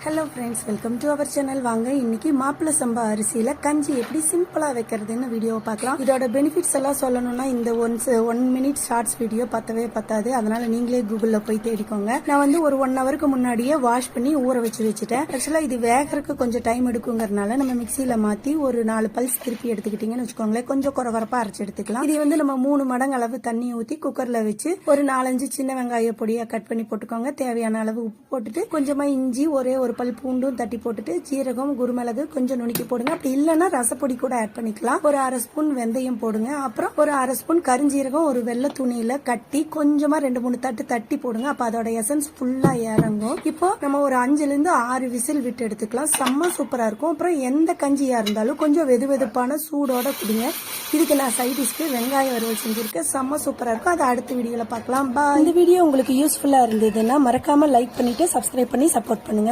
Hello friends, welcome to our channel. வாங்க இன்னைக்கு மாப்பிள்ளை சம்பா அரிசியில கஞ்சி எப்படி சிம்பிளா வைக்கிறதுன்னு வீடியோவை பார்க்கலாம். இதோட பெனிஃபிட்ஸ் எல்லாம் சொல்லணும்னா இந்த ஒன் மினிட் ஷார்ட்ஸ் வீடியோ பத்தாது. அதனால நீங்களே கூகுள்ல போய் தேடிக்கோங்க. நான் வந்து ஒரு 1 ஹவருக்கு முன்னாடியே வாஷ் பண்ணி ஊற வச்சுட்டேன். ஆக்சுவலா இது வேகறதுக்கு கொஞ்சம் டைம் எடுக்குங்கிறதுனால நம்ம மிக்சியில மாத்தி ஒரு 4 பல்ஸ் திருப்பி எடுத்துக்கிட்டீங்கன்னு வச்சுக்கோங்களேன். கொஞ்சம் குறவரப்பா அரைச்சு எடுத்துக்கலாம். இது வந்து நம்ம 3 மடங்கு அளவு தண்ணி ஊத்தி குக்கர்ல வச்சு ஒரு 4-5 சின்ன வெங்காய பொடியா கட் பண்ணி போட்டுக்கோங்க. தேவையான அளவு உப்பு போட்டுட்டு கொஞ்சமா இஞ்சி ஒரு பல் பூண்டும் தட்டி போட்டுட்டு ஜீரகம் குருமிளகு கொஞ்சம் நுணுக்கி போடுங்க. அப்படி இல்லைன்னா ரசப்பொடி கூட ஆட் பண்ணிக்கலாம். ஒரு 1/2 ஸ்பூன் வெந்தயம் போடுங்க. அப்புறம் ஒரு 1/2 ஸ்பூன் கரிஞ்சீரகம் ஒரு வெள்ளை துணியில கட்டி கொஞ்சமா 2-3 தட்டு தட்டி போடுங்க. அப்ப அதோட எசன்ஸ் ஃபுல்லா இறங்கும். இப்போ நம்ம ஒரு 5-6 விசில் விட்டு எடுத்துக்கலாம். செம்ம சூப்பரா இருக்கும். அப்புறம் எந்த கஞ்சியா இருந்தாலும் கொஞ்சம் வெதுவெதுப்பான சூடோட குடிங்க. இதுக்கு நான் சைடிஷ்க்கு வெங்காய வறுவல் செஞ்சிருக்கேன். செம்ம சூப்பரா இருக்கும். அதை அடுத்த வீடியோல பார்க்கலாம். இந்த வீடியோ உங்களுக்கு யூஸ்ஃபுல்லா இருந்ததுன்னா மறக்காம லைக் பண்ணிட்டு சப்ஸ்கிரைப் பண்ணி சப்போர்ட் பண்ணுங்க.